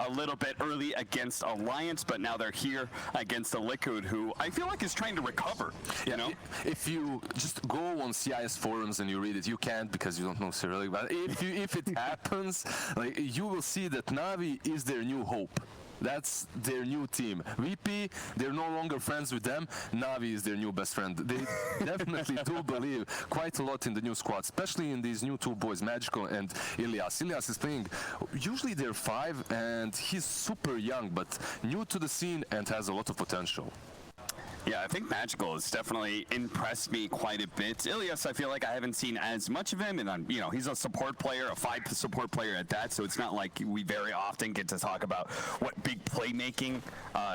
a little bit early against Alliance, but now they're here against the Liquid, who I feel like is trying to recover, you know? If you just go on CIS forums and you read it, you can't because you don't know Cyrillic, but if it happens, like, you will see that Na'Vi is their new hope. That's their new team. VP, they're no longer friends with them. Na'Vi is their new best friend. They definitely do believe quite a lot in the new squad, especially in these new two boys, Magical and Ilias. Ilias is playing, usually they're 5, and he's super young, but new to the scene and has a lot of potential. Yeah, I think Magical has definitely impressed me quite a bit. Ilias, I feel like I haven't seen as much of him, and you know, he's a support player, a 5 support player at that, so it's not like we very often get to talk about what big playmaking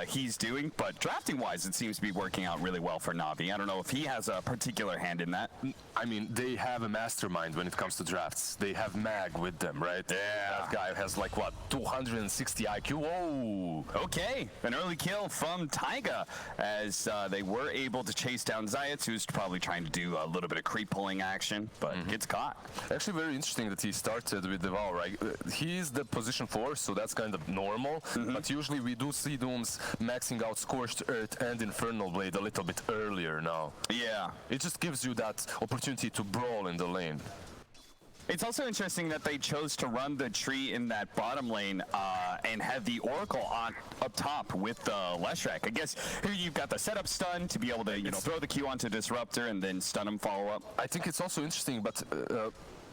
he's doing, but drafting-wise, it seems to be working out really well for Na'Vi. I don't know if he has a particular hand in that. I mean, they have a mastermind when it comes to drafts. They have Mag with them, right? Yeah. That guy has like, what, 260 IQ? Whoa! Okay, an early kill from Taiga as they were able to chase down Zayats, who's probably trying to do a little bit of creep pulling action, but gets caught. Actually, very interesting that he started with the Val, right? He's the position 4, so that's kind of normal, but usually we do see Dooms maxing out Scorched Earth and Infernal Blade a little bit earlier now. Yeah. It just gives you that opportunity to brawl in the lane. It's also interesting that they chose to run the tree in that bottom lane and have the Oracle on up top with the Leshrac. I guess here you've got the setup stun to be able to, you know, throw the Q onto Disruptor and then stun him follow up. I think it's also interesting, but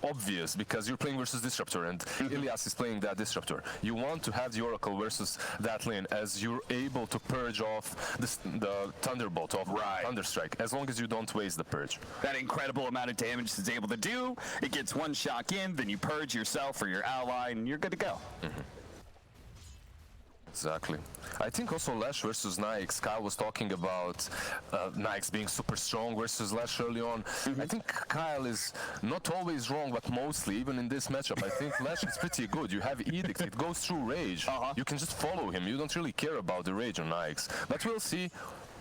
obvious, because you're playing versus Disruptor and Ilias is playing that Disruptor. You want to have the Oracle versus that lane as you're able to purge off the Thunderbolt of Thunderstrike, as long as you don't waste the purge. That incredible amount of damage it's able to do, it gets one shock in, then you purge yourself or your ally, and you're good to go. Exactly. I think also Lash versus Nyx, Kyle was talking about Nyx being super strong versus Lash early on. I think Kyle is not always wrong, but mostly, even in this matchup, I think Lash is pretty good. You have Edict, it goes through Rage. You can just follow him. You don't really care about the Rage on Nyx. But we'll see.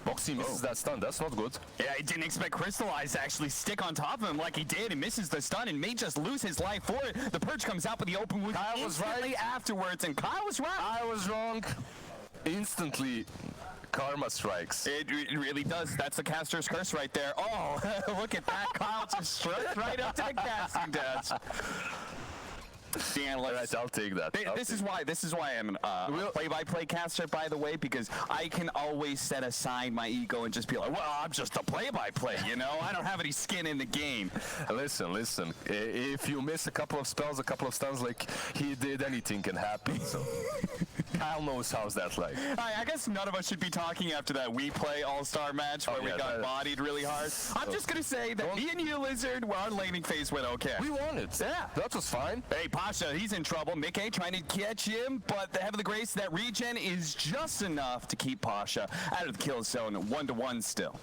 Boxy misses that stun, that's not good. Yeah, I didn't expect Crystallize to actually stick on top of him like he did and misses the stun and may just lose his life for it. The Purge comes out with the open wound instantly afterwards, and Kyle was right. I was wrong. Instantly, karma strikes. It really does. That's the caster's curse right there. Oh, look at that. Kyle just struck right up to the casting desk. The analyst. Right, I'll take that. This is why I'm a play-by-play caster, by the way, because I can always set aside my ego and just be like, well, I'm just a play-by-play, you know? I don't have any skin in the game. Listen. If you miss a couple of spells, a couple of stuns like he did, anything can happen. So Kyle knows how's that like. I guess none of us should be talking after that We Play All-Star match where we got bodied really hard. I'm just going to say that me and you, Lizard, our laning phase went okay. We won it. Yeah. That was fine. Hey, Pasha, he's in trouble. Mickey trying to catch him, but the Heaven of the Grace, that regen is just enough to keep Pasha out of the kill zone, 1-1 still.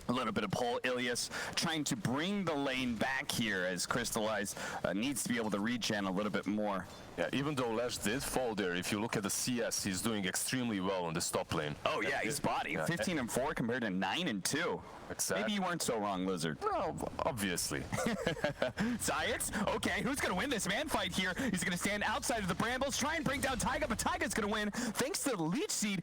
A little bit of pull. Ilias trying to bring the lane back here as Crystallize needs to be able to regen a little bit more. Yeah, even though Lash did fall there, if you look at the CS, he's doing extremely well in this top lane. Oh yeah, he's body. 15-4 compared to 9-2. Exactly. Maybe you weren't so wrong, Lizard. No, obviously. Zayats? Okay, who's going to win this man fight here? He's going to stand outside of the brambles, try and bring down Taiga, but Taiga's going to win thanks to the Leech Seed.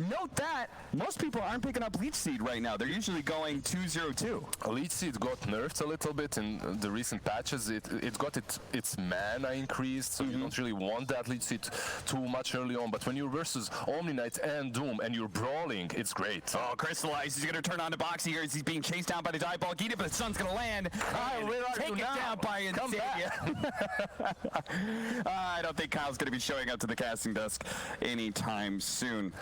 Note that most people aren't picking up Leech Seed right now. They're usually going 2-0-2. Leech Seed got nerfed a little bit in the recent patches. It got its mana increased, so you don't really want that Leech Seed too much early on. But when you're versus Omni Knight and Doom and you're brawling, it's great. Oh, Crystallize is going to turn on to Boxy here as he's being chased down by the Diabolic Edict, but the sun's going to land. Take it down by Insania. I don't think Kyle's going to be showing up to the casting desk anytime soon.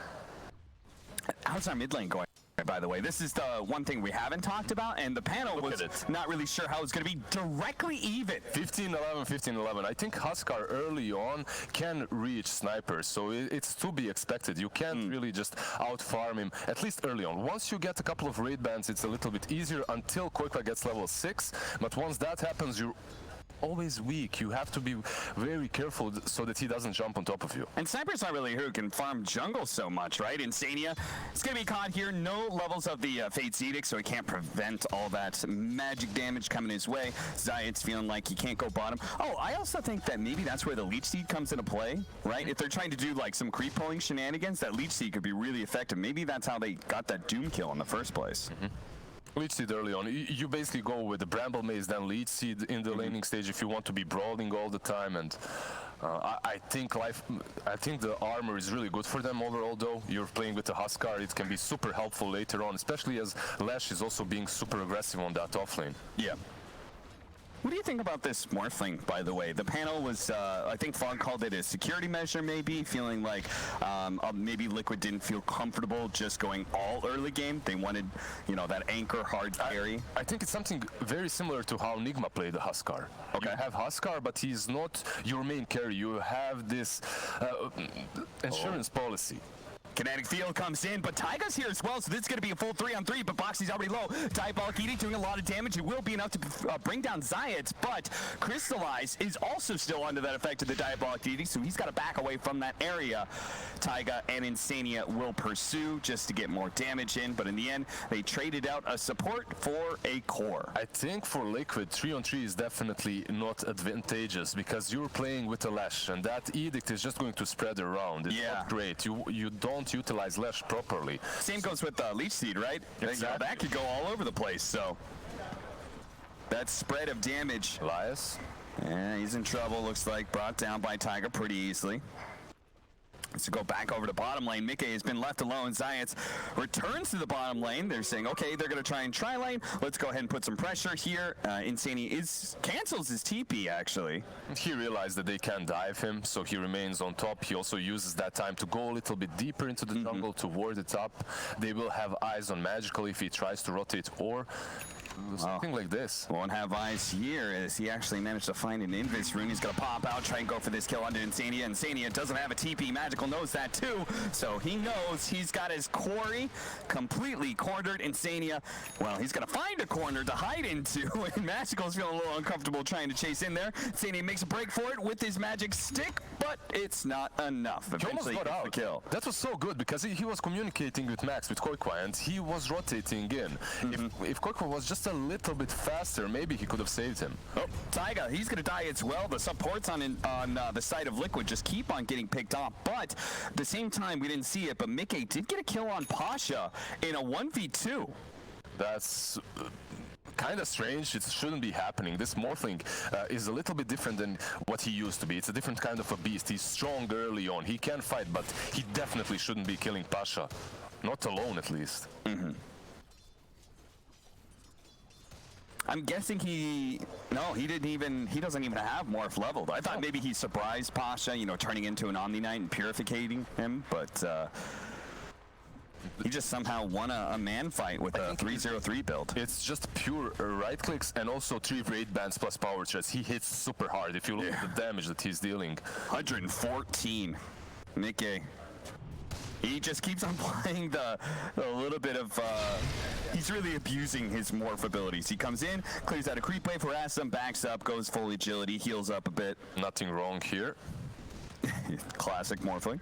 How's our mid lane going, by the way? This is the one thing we haven't talked about, and the panel was not really sure how it's going to be directly even. 15-11, 15-11. I think Huskar early on can reach snipers, so it's to be expected. You can't really just out-farm him, at least early on. Once you get a couple of raid bans, it's a little bit easier until qojqva gets level 6, but once that happens, you're always weak. You have to be very careful so that he doesn't jump on top of you. And Sniper's not really who can farm jungle so much, right? Insania is going to be caught here. No levels of the Fate's Edict, so he can't prevent all that magic damage coming his way. Zayat's feeling like he can't go bottom. Oh, I also think that maybe that's where the Leech Seed comes into play, right? If they're trying to do like some creep pulling shenanigans, that Leech Seed could be really effective. Maybe that's how they got that Doom kill in the first place. Leech Seed early on. You basically go with the Bramble Maze, then Leech Seed in the laning stage if you want to be brawling all the time. And I think the armor is really good for them overall, though. You're playing with the Huskar, it can be super helpful later on, especially as Lash is also being super aggressive on that offlane. Yeah. What do you think about this Morphling, by the way? The panel was, I think Fog called it a security measure, maybe, feeling like maybe Liquid didn't feel comfortable just going all early game. They wanted, you know, that anchor hard carry. I think it's something very similar to how Nigma played the Huskar. Okay. You have Huskar, but he's not your main carry. You have this insurance policy. Kinetic Field comes in, but Taiga's here as well, so this is going to be a full 3-on-3, but Boxy's already low. Diabolic Edict doing a lot of damage. It will be enough to bring down Zayat, but Crystallize is also still under that effect of the Diabolic Edict, so he's got to back away from that area. Taiga and Insania will pursue just to get more damage in, but in the end, they traded out a support for a core. I think for Liquid, 3-on-3 is definitely not advantageous because you're playing with a Lash, and that Edict is just going to spread around. It's not great. You don't utilize Lash properly. Same goes with Leech Seed, right? Exactly. That could go all over the place, so that spread of damage. Elias? Yeah, he's in trouble, looks like. Brought down by Tiger pretty easily. Let's go back over to bottom lane. Mickey has been left alone. Zayat returns to the bottom lane. They're saying, okay, they're going to try and tri-lane. Let's go ahead and put some pressure here. Insania cancels his TP, actually. He realized that they can't dive him, so he remains on top. He also uses that time to go a little bit deeper into the jungle to ward it up. They will have eyes on Magical if he tries to rotate or something like this. Won't have eyes here as he actually managed to find an Invis rune. He's going to pop out, try and go for this kill onto Insania. Insania doesn't have a TP. Magical knows that too, so he knows he's got his quarry completely cornered. Insania, well, he's going to find a corner to hide into, and Magical's feeling a little uncomfortable trying to chase in there. Insania makes a break for it with his magic stick, but it's not enough. Eventually, he almost got out. The kill. That was so good because he was communicating with Max, with QoJqva, and he was rotating in. If QoJqva was just a little bit faster, maybe he could have saved him. Oh, Taiga, he's going to die as well. The supports on the side of Liquid just keep on getting picked off, but at the same time, we didn't see it, but Mickey did get a kill on Pasha in a 1v2. That's kind of strange. It shouldn't be happening. This Morphling is a little bit different than what he used to be. It's a different kind of a beast. He's strong early on. He can fight, but he definitely shouldn't be killing Pasha. Not alone, at least. I'm guessing he doesn't even have Morph leveled. I thought maybe he surprised Pasha, you know, turning into an Omni Knight and purificating him, but he just somehow won a man fight with a 303 build. It's just pure right clicks and also 3 raid bands plus power threats. He hits super hard if you look at the damage that he's dealing. 114. Mickey. He just keeps on playing a little bit of, he's really abusing his morph abilities. He comes in, clears out a creep wave, harasses him, backs up, goes full agility, heals up a bit. Nothing wrong here. Classic Morphling.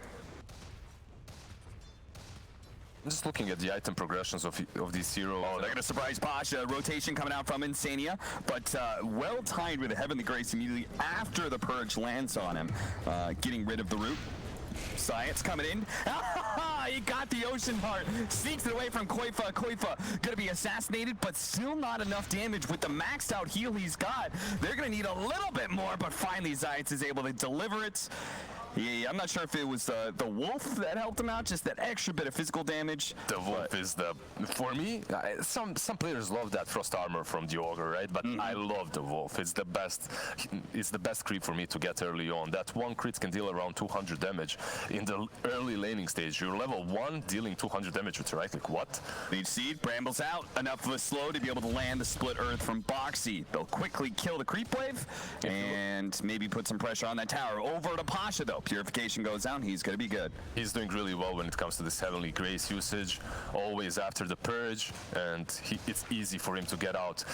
I'm just looking at the item progressions of these heroes. Oh, they're going to surprise Pasha. Rotation coming out from Insania, but well timed with a Heavenly Grace immediately after the Purge lands on him, getting rid of the root. Zayat's coming in. He got the Ocean Heart. Sneaks it away from QoJqva. QoJqva gonna be assassinated, but still not enough damage with the maxed out heal he's got. They're gonna need a little bit more, but finally Zayat is able to deliver it. I'm not sure if it was the wolf that helped him out, just that extra bit of physical damage. The wolf is for me, some players love that frost armor from the ogre, right? But I love the wolf. It's the best creep for me to get early on. That one crit can deal around 200 damage in the early laning stage. You're level 1 dealing 200 damage with right click. What? Leech Seed, Brambles out. Enough of a slow to be able to land the split earth from Boxy. They'll quickly kill the creep wave and maybe put some pressure on that tower. Over to Pasha though. Purification goes down, he's going to be good. He's doing really well when it comes to this Heavenly Grace usage, always after the Purge, and it's easy for him to get out.